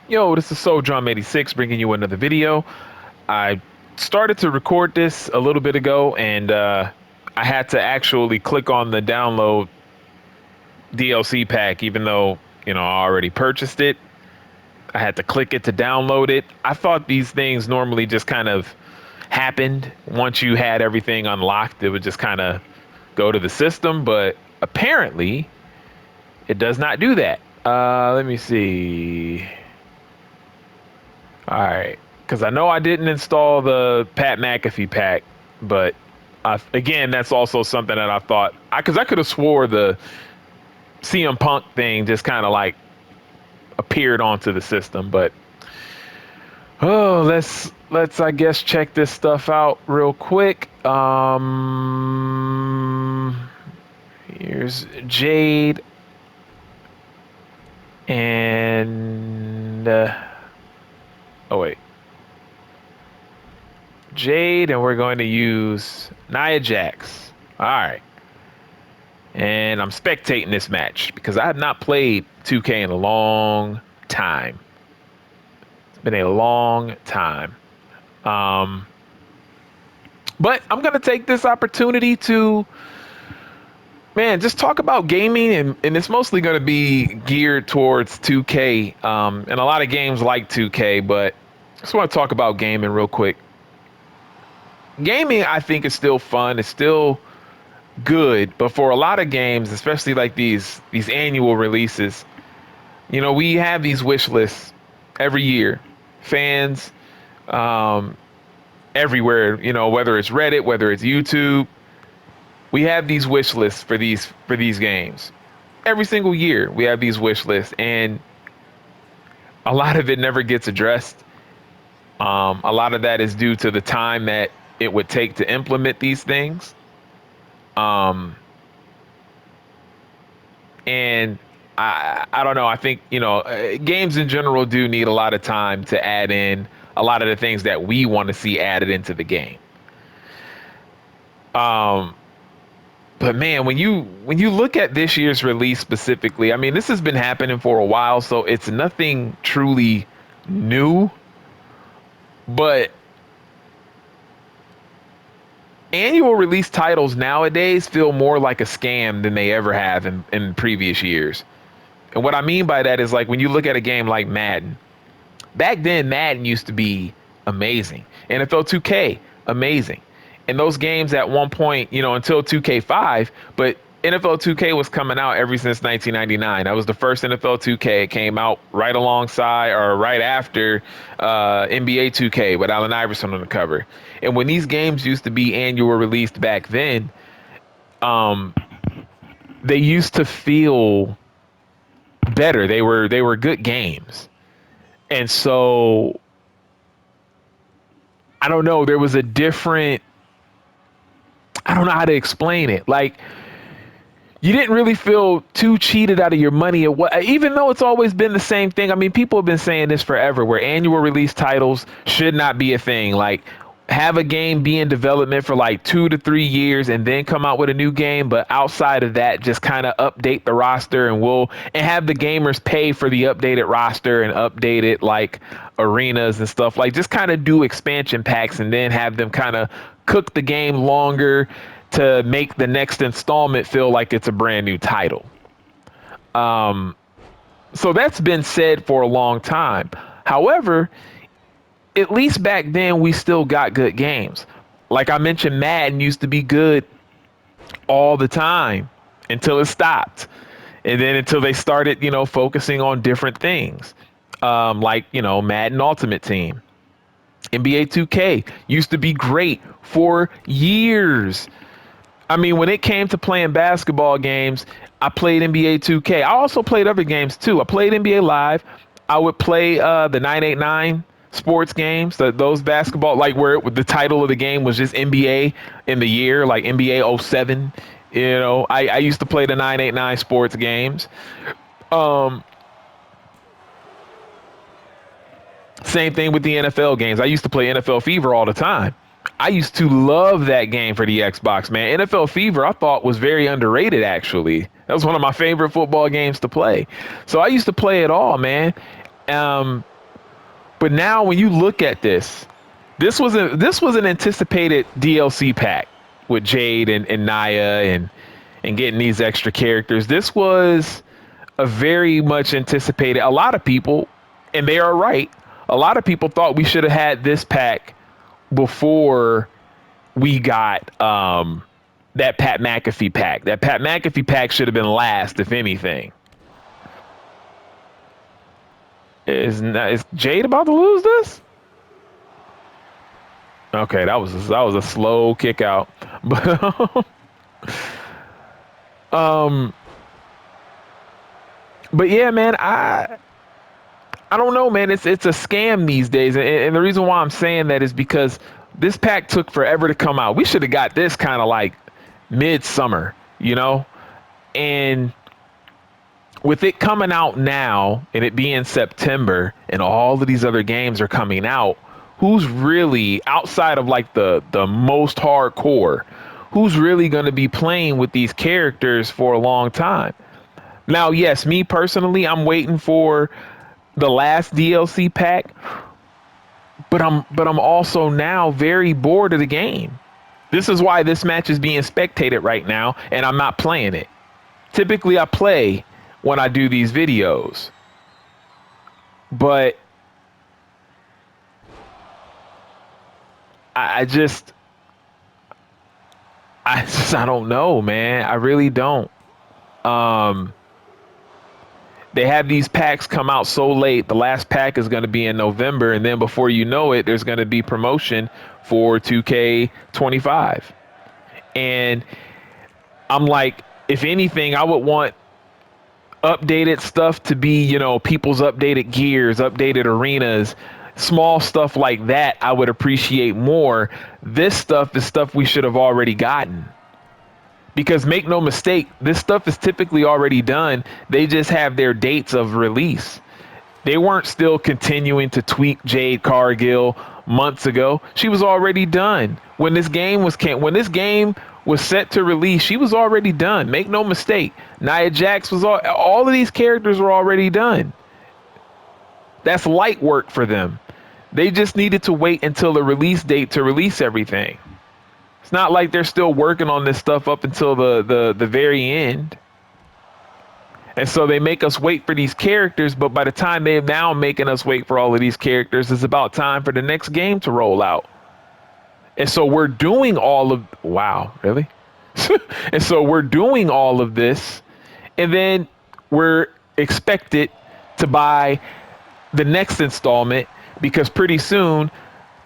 Yo, this is Soul Drum 86 bringing you another video. I started to record this a little bit ago and I had to actually click on the download DLC pack, even though, I already purchased it. I had to click it to download it. I thought these things normally just kind of happened once you had everything unlocked. It would just kind of go to the system, but apparently it does not do that. Let me see. All right, because I know I didn't install the Pat McAfee pack, but again, that's also something that I thought because I could have swore the CM Punk thing just kind of like appeared onto the system. But let's I guess check this stuff out real quick. Here's Jade and oh wait. Jade, and we're going to use Nia Jax. All right. And I'm spectating this match because I have not played 2K in a long time. It's been a long time. But I'm going to take this opportunity to, man, just talk about gaming. And it's mostly going to be geared towards 2K and a lot of games like 2K. But I just want to talk about gaming real quick. Gaming, I think, is still fun. It's still good, but for a lot of games, especially like these annual releases, we have these wish lists every year. Fans everywhere, whether it's Reddit, whether it's YouTube, we have these wish lists for these games. Every single year, we have these wish lists, and a lot of it never gets addressed. A lot of that is due to the time that it would take to implement these things. And I don't know. I think, games in general do need a lot of time to add in a lot of the things that we want to see added into the game. But man, when you look at this year's release specifically, I mean, this has been happening for a while, so it's nothing truly new. But annual release titles nowadays feel more like a scam than they ever have in previous years. And what I mean by that is like when you look at a game like Madden, back then Madden used to be amazing. NFL 2K, amazing. And those games at one point, until 2K5, but NFL 2K was coming out ever since 1999. That was the first NFL 2K. It came out right alongside or right after NBA 2K with Allen Iverson on the cover. And when these games used to be annual released back then, they used to feel better. They were good games. And so I don't know, there was a different, I don't know how to explain it. Like, you didn't really feel too cheated out of your money at what, even though it's always been the same thing. I mean, people have been saying this forever, where annual release titles should not be a thing. Like, have a game be in development for like 2 to 3 years and then come out with a new game. But outside of that, just kind of update the roster and have the gamers pay for the updated roster and update it like arenas and stuff. Like, just kind of do expansion packs and then have them kind of cook the game longer to make the next installment feel like it's a brand new title. So that's been said for a long time. However, at least back then we still got good games. Like I mentioned, Madden used to be good all the time until it stopped. And then until they started, focusing on different things. Like, Madden Ultimate Team. NBA 2K used to be great for years. I mean, when it came to playing basketball games, I played NBA 2K. I also played other games too. I played NBA Live. I would play the 989 sports games, those basketball, like where the title of the game was just NBA in the year, like NBA '07. I used to play the 989 sports games. Same thing with the NFL games. I used to play NFL Fever all the time. I used to love that game for the Xbox, man. NFL Fever, I thought was very underrated, actually. That was one of my favorite football games to play. So I used to play it all, man. But now when you look at this, this was an anticipated DLC pack with Jade and Naya and getting these extra characters. This was a very much anticipated. A lot of people, and they are right, a lot of people thought we should have had this pack before we got that Pat McAfee pack. That Pat McAfee pack should have been last, if anything. Is Jade about to lose this? Okay, that was a slow kick out, but um, but yeah, man, I don't know, man. It's a scam these days, and the reason why I'm saying that is because this pack took forever to come out. We should have got this kind of like midsummer, you know, and with it coming out now and it being September and all of these other games are coming out, who's really outside of like the most hardcore, who's really going to be playing with these characters for a long time? Now, yes, me personally, I'm waiting for the last DLC pack, but I'm also now very bored of the game. This is why this match is being spectated right now and I'm not playing it. Typically I play when I do these videos, but I just I don't know, man. I really don't. Um, they have these packs come out so late. The last pack is going to be in November, and then before you know it, there's going to be promotion for 2K25. And I'm like, if anything, I would want updated stuff to be, you know, people's updated gears, updated arenas, small stuff like that. I would appreciate more. This stuff is stuff we should have already gotten. Because make no mistake, this stuff is typically already done. They just have their dates of release. They weren't still continuing to tweak Jade Cargill months ago. She was already done. When this game was set to release, she was already done. Make no mistake. Nia Jax was all of these characters were already done. That's light work for them. They just needed to wait until the release date to release everything. It's not like they're still working on this stuff up until the very end. And so they make us wait for these characters, but by the time they're now making us wait for all of these characters, it's about time for the next game to roll out. And so we're doing all of, wow, really? And so we're doing all of this, and then we're expected to buy the next installment because pretty soon,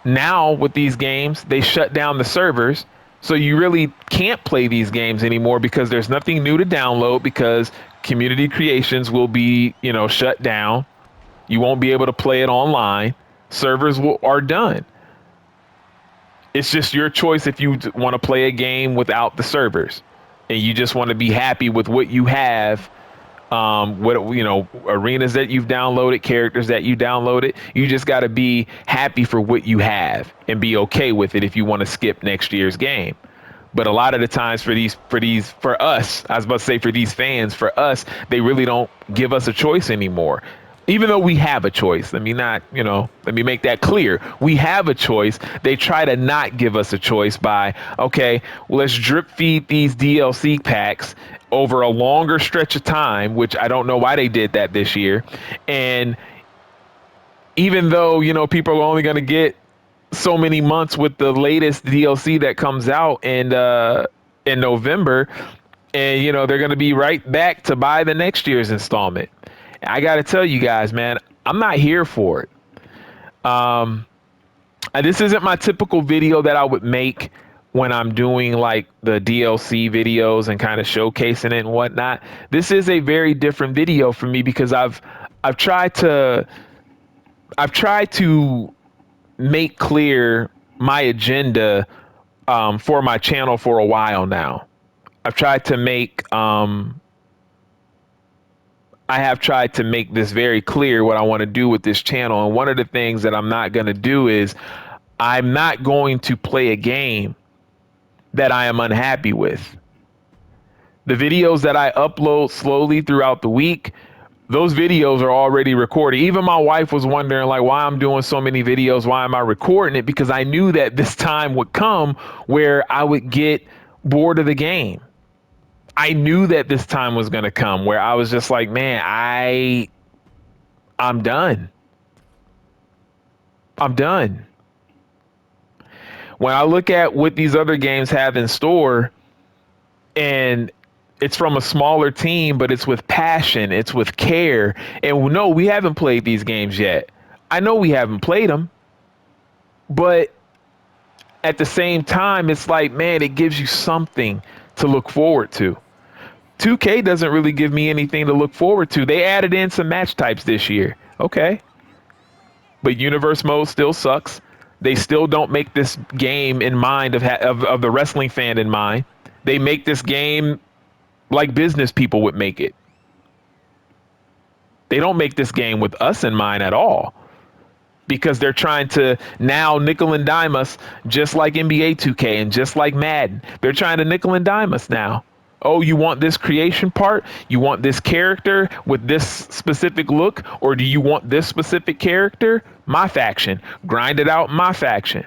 now with these games, they shut down the servers. So you really can't play these games anymore because there's nothing new to download because community creations will be, you know, shut down. You won't be able to play it online. Servers are done. It's just your choice if you want to play a game without the servers and you just want to be happy with what you have. What, you know, arenas that you've downloaded, characters that you downloaded. You just got to be happy for what you have and be okay with it if you want to skip next year's game. But a lot of the times for us, I was about to say for these fans, for us, they really don't give us a choice anymore. Even though we have a choice, let me make that clear. We have a choice. They try to not give us a choice by, okay, well, let's drip feed these DLC packs over a longer stretch of time, which I don't know why they did that this year. And even though, you know, people are only going to get so many months with the latest DLC that comes out in November, and, you know, they're going to be right back to buy the next year's installment. I got to tell you guys, man, I'm not here for it. This isn't my typical video that I would make when I'm doing like the DLC videos and kind of showcasing it and whatnot. This is a very different video for me because I've tried to make clear my agenda for my channel for a while now. I've tried to make I have tried to make this very clear what I want to do with this channel. And one of the things that I'm not going to do is I'm not going to play a game that I am unhappy with. The videos that I upload slowly throughout the week Those videos are already recorded. Even my wife was wondering like why I'm doing so many videos. Why am I recording it? Because I knew that this time would come where I would get bored of the game. I knew that this time was going to come where I was just like, man, I'm done. I'm done. When I look at what these other games have in store, and it's from a smaller team, but it's with passion, it's with care. And no, we haven't played these games yet. I know we haven't played them, but at the same time, it's like, man, it gives you something to look forward to. 2K doesn't really give me anything to look forward to. They added in some match types this year. Okay. But universe mode still sucks. They still don't make this game in mind of the wrestling fan in mind. They make this game like business people would make it. They don't make this game with us in mind at all, because they're trying to now nickel and dime us just like NBA 2K and just like Madden. They're trying to nickel and dime us now. Oh, you want this creation part? You want this character with this specific look? Or do you want this specific character? My faction. Grind it out, my faction.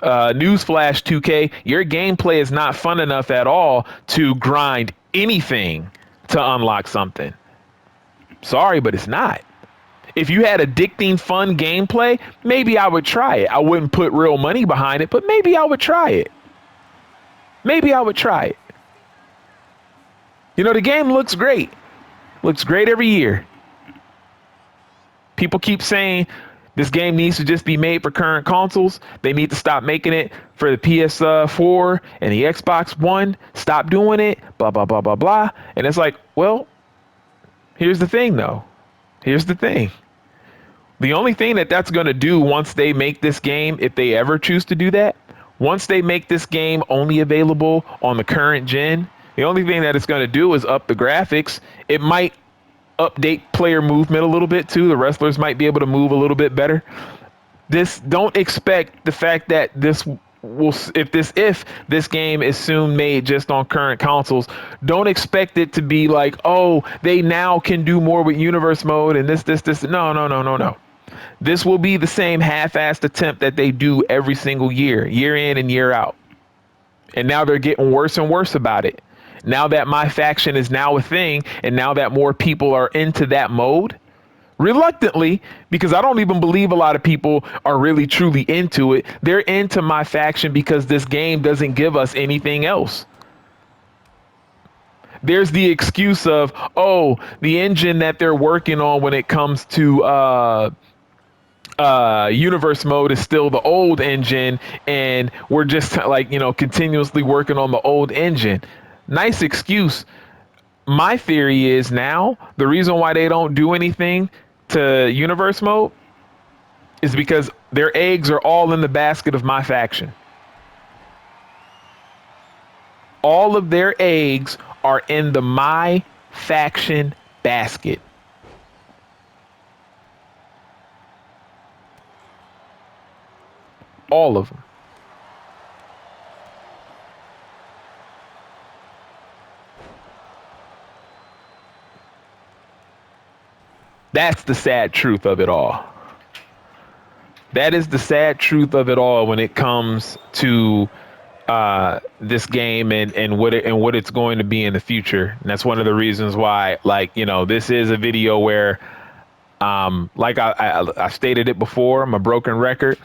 Newsflash 2K, your gameplay is not fun enough at all to grind anything to unlock something. Sorry, but it's not. If you had addicting, fun gameplay, maybe I would try it. I wouldn't put real money behind it, but maybe I would try it. Maybe I would try it. You know, the game looks great. Looks great every year. People keep saying this game needs to just be made for current consoles. They need to stop making it for the PS4 and the Xbox One. Stop doing it, blah, blah, blah, blah, blah. And it's like, well, here's the thing, though. Here's the thing. The only thing that that's going to do once they make this game, if they ever choose to do that, once they make this game only available on the current gen, the only thing that it's going to do is up the graphics. It might update player movement a little bit too. The wrestlers might be able to move a little bit better. Don't expect the fact that this will, if this game is soon made just on current consoles, don't expect it to be like, oh, they now can do more with universe mode and this. No. This will be the same half-assed attempt that they do every single year in and year out. And now they're getting worse and worse about it. Now that my faction is now a thing, and now that more people are into that mode, reluctantly, because I don't even believe a lot of people are really truly into it. They're into my faction because this game doesn't give us anything else. There's the excuse of, oh, the engine that they're working on when it comes to universe mode is still the old engine, and we're just like, continuously working on the old engine. Nice excuse. My theory is now the reason why they don't do anything to universe mode is because their eggs are all in the basket of my faction. All of their eggs are in the my faction basket. All of them. That's the sad truth of it all. That is the sad truth of it all when it comes to this game and what it's going to be in the future. And that's one of the reasons why, this is a video where, like I stated it before, I'm a broken record.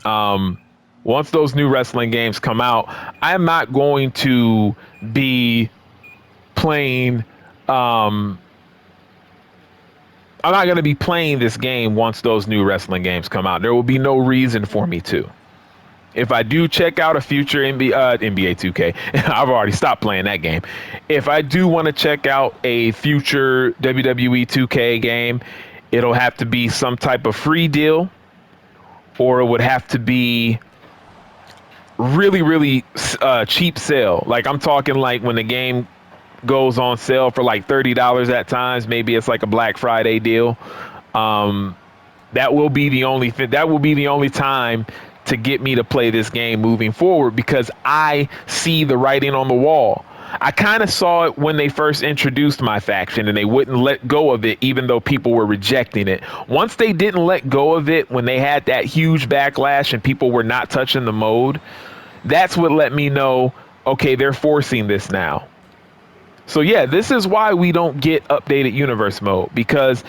Once those new wrestling games come out, I'm not going to be playing. I'm not going to be playing this game once those new wrestling games come out. There will be no reason for me to. If I do check out a future NBA 2K, I've already stopped playing that game. If I do want to check out a future WWE 2K game, it'll have to be some type of free deal, or it would have to be really, really cheap sale. Like I'm talking like when the game goes on sale for like $30 at times. Maybe it's like a Black Friday deal. That will be the only thing. That will be the only time to get me to play this game moving forward, because I see the writing on the wall. I kind of saw it when they first introduced my faction and they wouldn't let go of it, even though people were rejecting it. Once they didn't let go of it, when they had that huge backlash and people were not touching the mode, that's what let me know, okay, they're forcing this now. So yeah, this is why we don't get updated universe mode, because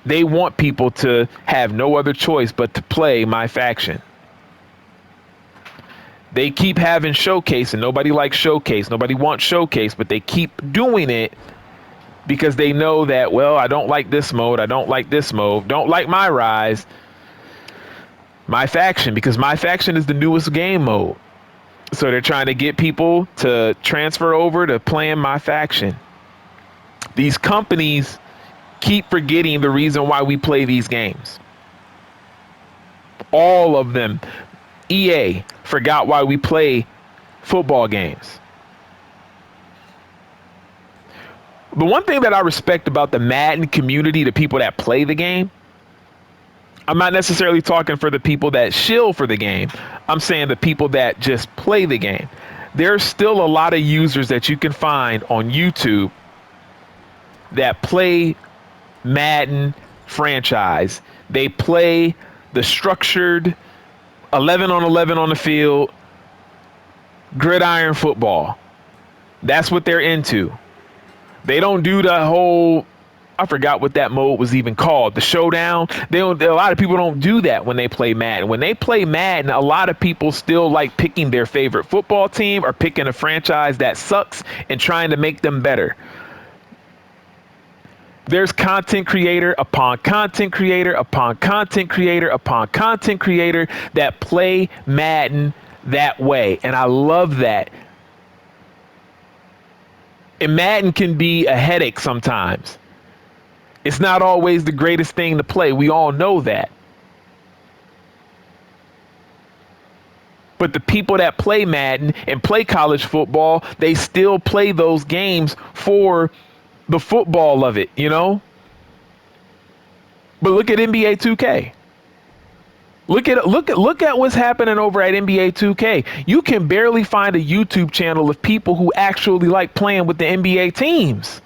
they want people to have no other choice but to play my faction. They keep having showcase and nobody likes showcase. Nobody wants showcase, but they keep doing it because they know that, well, I don't like this mode. I don't like this mode. Don't like my rise. My faction, because my faction is the newest game mode. So they're trying to get people to transfer over to playing my faction. These companies keep forgetting the reason why we play these games. All of them. EA forgot why we play football games. The one thing that I respect about the Madden community, the people that play the game, I'm not necessarily talking for the people that shill for the game. I'm saying the people that just play the game. There's still a lot of users that you can find on YouTube that play Madden franchise. They play the structured 11 on 11 on the field, gridiron football. That's what they're into. They don't do the whole, I forgot what that mode was even called, the showdown. A lot of people don't do that when they play Madden. When they play Madden, a lot of people still like picking their favorite football team or picking a franchise that sucks and trying to make them better. There's content creator upon content creator upon content creator upon content creator that play Madden that way. And I love that. And Madden can be a headache sometimes. It's not always the greatest thing to play. We all know that. But the people that play Madden and play college football, they still play those games for the football of it, you know? But look at NBA 2K. Look at what's happening over at NBA 2K. You can barely find a YouTube channel of people who actually like playing with the NBA teams.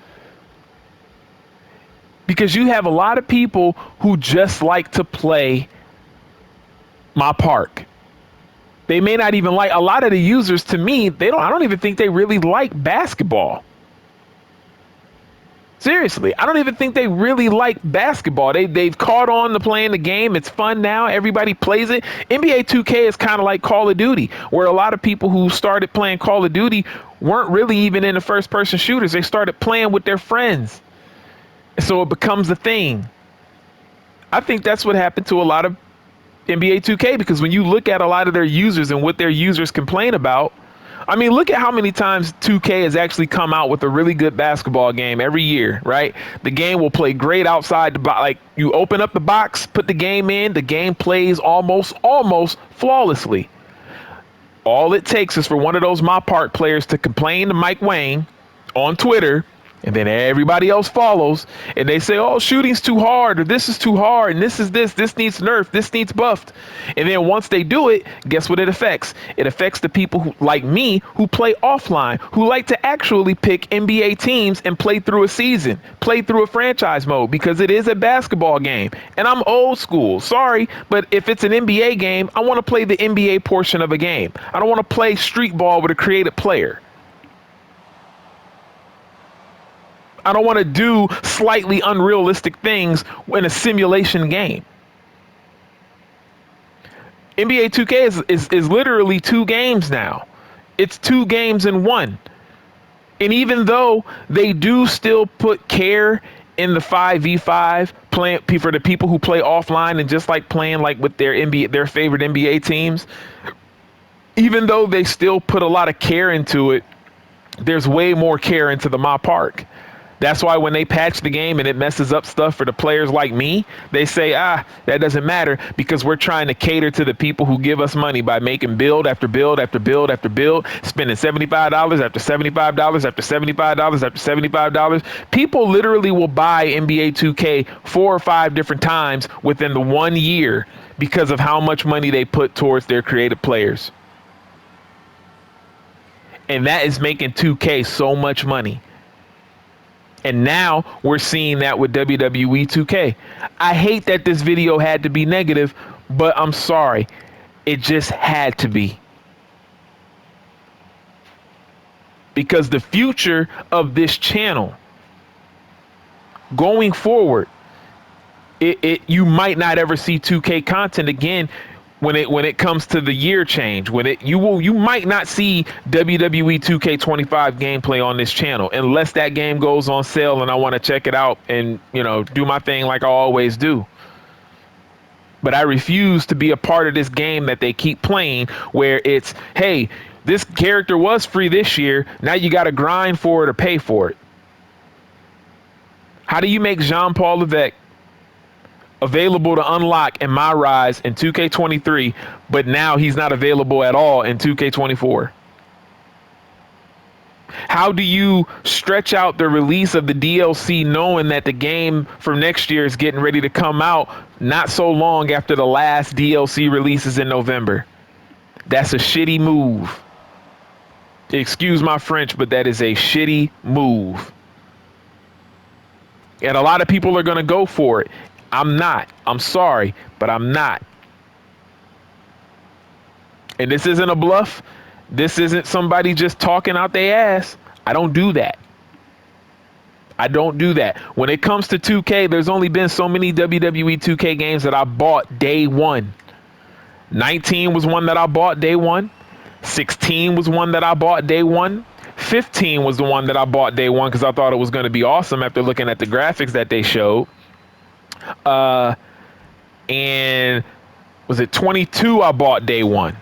Because you have a lot of people who just like to play my park. They may not even like, a lot of the users, to me, I don't even think they really like basketball. Seriously, I don't even think they really like basketball. They've caught on to playing the game. It's fun now. Everybody plays it. NBA 2K is kind of like Call of Duty, where a lot of people who started playing Call of Duty weren't really even into first-person shooters. They started playing with their friends. So it becomes a thing. I think that's what happened to a lot of NBA 2K, because when you look at a lot of their users and what their users complain about, I mean, look at how many times 2K has actually come out with a really good basketball game every year, right? The game will play great outside the box. Like, you open up the box, put the game in, the game plays almost flawlessly. All it takes is for one of those My Park players to complain to Mike Wang on Twitter, and then everybody else follows, and they say, oh, shooting's too hard, or this is too hard, and this needs nerfed, this needs buffed. And then once they do it, guess what it affects? It affects the people who, like me, who play offline, who like to actually pick NBA teams and play through a season, play through a franchise mode, because it is a basketball game. And I'm old school, sorry, but if it's an NBA game, I want to play the NBA portion of a game. I don't want to play street ball with a creative player. I don't want to do slightly unrealistic things in a simulation game. NBA 2K is literally two games now. It's two games in one. And even though they do still put care in the 5v5 playing for the people who play offline and just like playing like with their favorite NBA teams, even though they still put a lot of care into it, there's way more care into the My Park. That's why when they patch the game and it messes up stuff for the players like me, they say, that doesn't matter, because we're trying to cater to the people who give us money by making build after build after build after build, spending $75 after $75 after $75 after $75. People literally will buy NBA 2K 4 or 5 different times within the 1 year because of how much money they put towards their creative players. And that is making 2K so much money. And now we're seeing that with WWE 2K. I hate that this video had to be negative, but I'm sorry. It just had to be. Because the future of this channel going forward, you might not ever see 2K content again when it comes to the year change. You might not see WWE 2K25 gameplay on this channel unless that game goes on sale and I want to check it out and do my thing like I always do. But I refuse to be a part of this game that they keep playing where it's, hey, this character was free this year, now you got to grind for it or pay for it. How do you make Jean-Paul Levesque available to unlock in My Rise in 2K23, but now he's not available at all in 2K24? How do you stretch out the release of the DLC knowing that the game for next year is getting ready to come out not so long after the last DLC releases in November? That's a shitty move. Excuse my French, but that is a shitty move. And a lot of people are going to go for it. I'm not. I'm sorry, but I'm not. And this isn't a bluff. This isn't somebody just talking out their ass. I don't do that. I don't do that. When it comes to 2K, there's only been so many WWE 2K games that I bought day one. 19 was one that I bought day one. 16 was one that I bought day one. 15 was the one that I bought day one because I thought it was going to be awesome after looking at the graphics that they showed. And was it 22 I bought day one?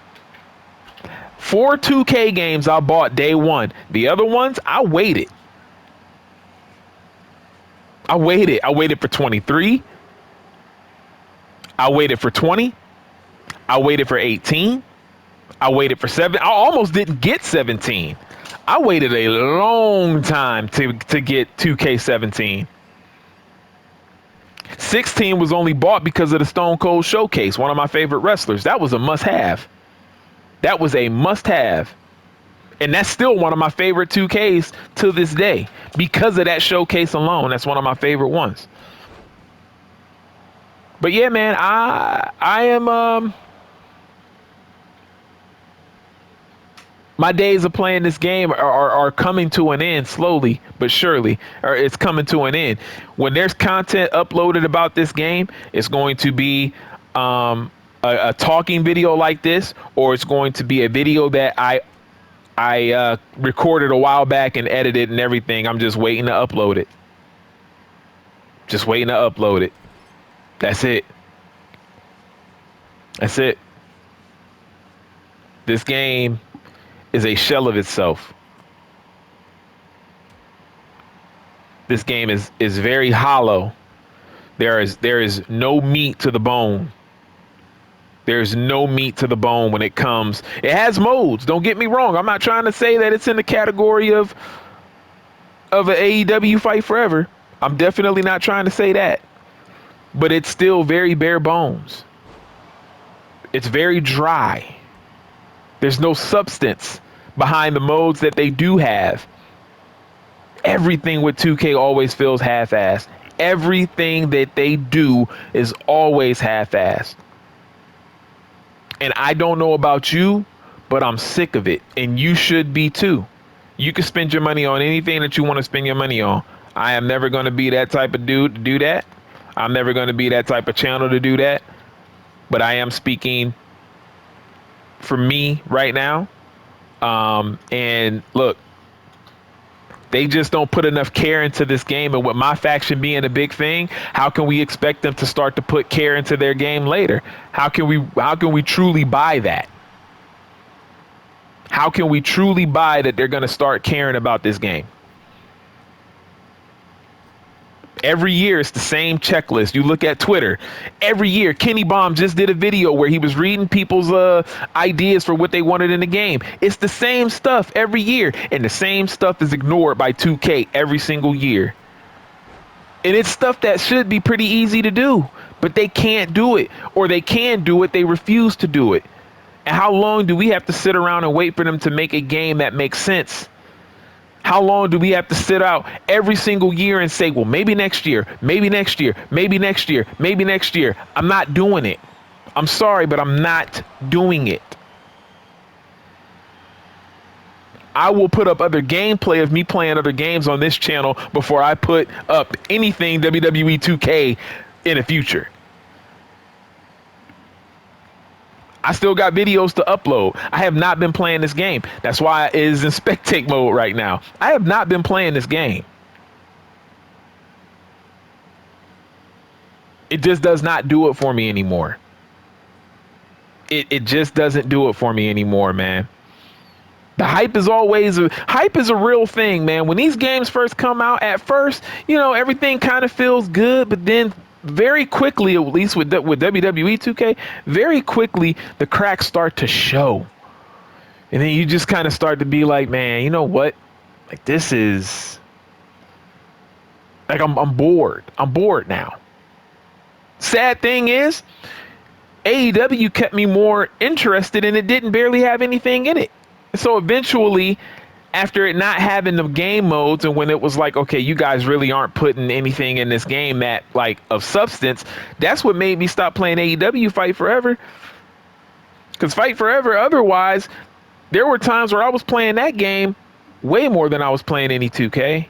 4 2K games I bought day one. The other ones, I waited. I waited for 23. I waited for 20. I waited for 18. I waited for 7. I almost didn't get 17. I waited a long time to get 2K17. 16 was only bought because of the Stone Cold Showcase, one of my favorite wrestlers. That was a must-have. That was a must-have. And that's still one of my favorite 2Ks to this day. Because of that showcase alone, that's one of my favorite ones. But yeah, man, I am my days of playing this game are coming to an end slowly but surely, or it's coming to an end. When there's content uploaded about this game, it's going to be a talking video like this, or it's going to be a video that I recorded a while back and edited and everything. I'm just waiting to upload it. Just waiting to upload it. That's it. That's it. This game is a shell of itself. This game is very hollow. There is no meat to the bone. There's no meat to the bone when it comes. It has modes. Don't get me wrong. I'm not trying to say that it's in the category of an AEW Fight Forever. I'm definitely not trying to say that. But it's still very bare bones. It's very dry. There's no substance behind the modes that they do have. Everything with 2K always feels half-assed. Everything that they do is always half-assed. And I don't know about you, but I'm sick of it. And you should be too. You can spend your money on anything that you want to spend your money on. I am never going to be that type of dude to do that. I'm never going to be that type of channel to do that. But I am speaking for me right now. And look, they just don't put enough care into this game. And with my faction being a big thing, how can we expect them to start to put care into their game later? How can we truly buy that? How can we truly buy that they're going to start caring about this game? Every year, it's the same checklist. You look at Twitter. Every year, Kenny Baum just did a video where he was reading people's ideas for what they wanted in the game. It's the same stuff every year. And the same stuff is ignored by 2K every single year. And it's stuff that should be pretty easy to do. But they can't do it. Or they can do it. They refuse to do it. And how long do we have to sit around and wait for them to make a game that makes sense? How long do we have to sit out every single year and say, well, maybe next year, maybe next year, maybe next year, maybe next year? I'm not doing it. I'm sorry, but I'm not doing it. I will put up other gameplay of me playing other games on this channel before I put up anything WWE 2K in the future. I still got videos to upload. I have not been playing this game. That's why it is in spectate mode right now. I have not been playing this game. It just does not do it for me anymore. It just doesn't do it for me anymore, man. The hype is hype is a real thing, man. When these games first come out, at first, everything kind of feels good, but then very quickly, at least with WWE 2K, very quickly the cracks start to show. And then you just kind of start to be like, man, you know what? Like, this is like, I'm bored. I'm bored now. Sad thing is, AEW kept me more interested and it didn't barely have anything in it. So eventually, after it not having the game modes, and when it was like, okay, you guys really aren't putting anything in this game that like of substance, that's what made me stop playing AEW Fight Forever. Because Fight Forever, otherwise, there were times where I was playing that game way more than I was playing any 2K.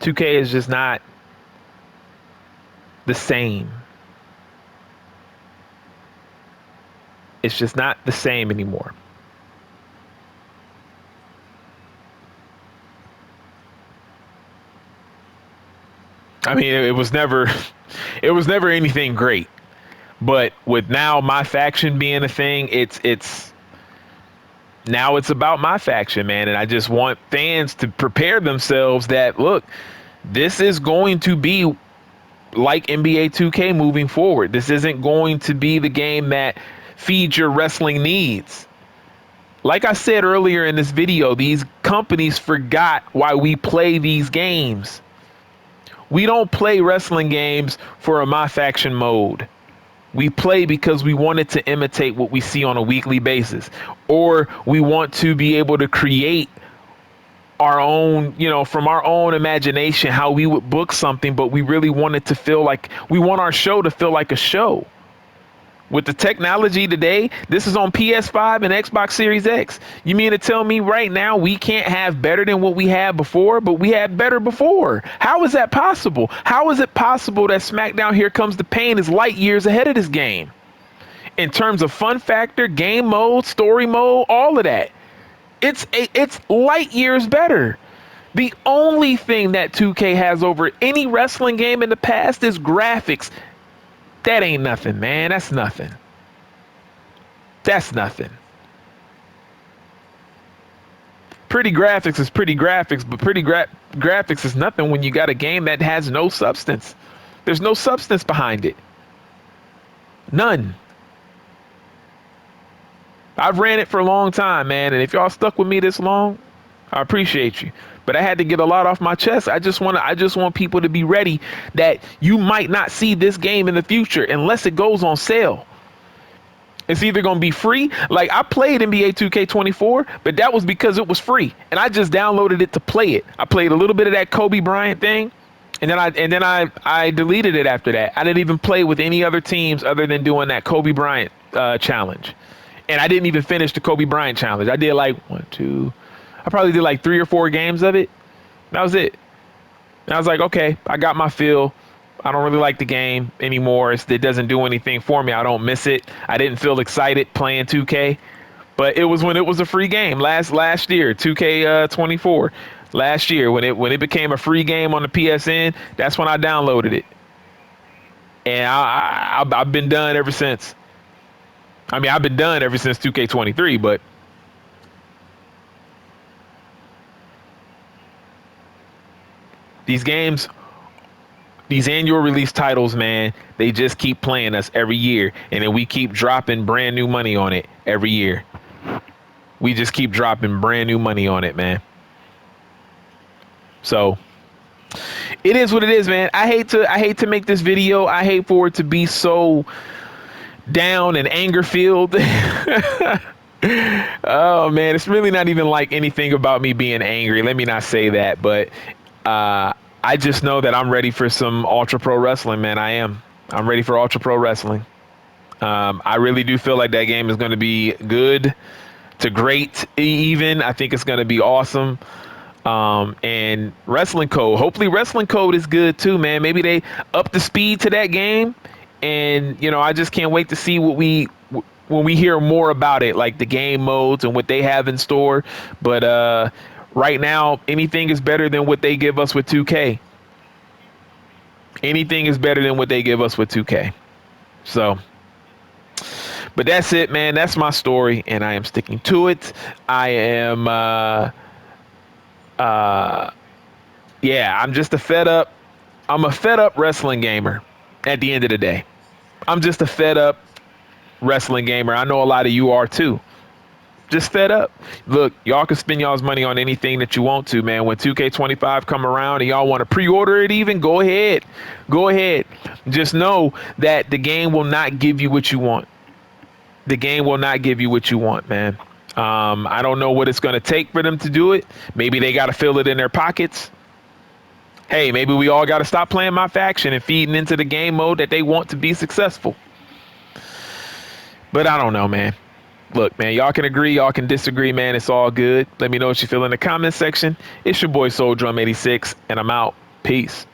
$2K is just not the same. It's just not the same anymore. I mean, it was never anything great. But with now my faction being a thing, it's now it's about my faction, man. And I just want fans to prepare themselves that, look, this is going to be like NBA 2K moving forward. This isn't going to be the game that feeds your wrestling needs. Like I said earlier in this video, these companies forgot why we play these games. We don't play wrestling games for a my faction mode. We play because we wanted to imitate what we see on a weekly basis, or we want to be able to create our own, from our own imagination, how we would book something, but we really want it to feel like, we want our show to feel like a show. With the technology today, this is on PS5 and Xbox Series X. You mean to tell me right now we can't have better than what we had before, but we had better before? How is that possible? How is it possible that SmackDown Here Comes the Pain is light years ahead of this game? In terms of fun factor, game mode, story mode, all of that. It's light years better. The only thing that 2K has over any wrestling game in the past is graphics. That ain't nothing, man. That's nothing. That's nothing. Pretty graphics is pretty graphics, but pretty graphics is nothing when you got a game that has no substance. There's no substance behind it. None. I've ran it for a long time, man, and if y'all stuck with me this long, I appreciate you. But I had to get a lot off my chest. I just want people to be ready that you might not see this game in the future unless it goes on sale. It's either going to be free. Like, I played NBA 2K24, but that was because it was free, and I just downloaded it to play it. I played a little bit of that Kobe Bryant thing, and then I deleted it after that. I didn't even play with any other teams other than doing that Kobe Bryant challenge. And I didn't even finish the Kobe Bryant challenge. I did like I probably did like 3 or 4 games of it. That was it. And I was like, okay, I got my feel. I don't really like the game anymore. It doesn't do anything for me. I don't miss it. I didn't feel excited playing 2K. But it was when it was a free game last year, 2K24. Last year, when it became a free game on the PSN, that's when I downloaded it. And I've been done ever since. I mean, I've been done ever since 2K23, but these games, these annual release titles, man, they just keep playing us every year. And then we keep dropping brand new money on it every year. We just keep dropping brand new money on it, man. So it is what it is, man. I hate to make this video. I hate for it to be so down and anger filled. Oh man, it's really not even like anything about me being angry. Let me not say that, but I just know that I'm ready for some Ultra Pro Wrestling, man. I am. I'm ready for Ultra Pro Wrestling. I really do feel like that game is going to be good to great, even. I think it's going to be awesome. And Wrestling Code. Hopefully, Wrestling Code is good too, man. Maybe they up the speed to that game, and I just can't wait to see when we hear more about it, like the game modes and what they have in store. But right now, anything is better than what they give us with 2K. Anything is better than what they give us with 2K. So, but that's it, man. That's my story, and I am sticking to it. I am, yeah, I'm just a fed up. I'm a fed up wrestling gamer at the end of the day. I'm just a fed up wrestling gamer. I know a lot of you are too. Just fed up. Look, y'all can spend y'all's money on anything that you want to, man. When 2K25 come around and y'all want to pre-order it even, go ahead. Go ahead. Just know that the game will not give you what you want. The game will not give you what you want, man. I don't know what it's going to take for them to do it. Maybe they got to fill it in their pockets. Hey, maybe we all got to stop playing my faction and feeding into the game mode that they want to be successful. But I don't know, man. Look, man, y'all can agree, y'all can disagree, man. It's all good. Let me know what you feel in the comment section. It's your boy Soul Drum 86, and I'm out. Peace.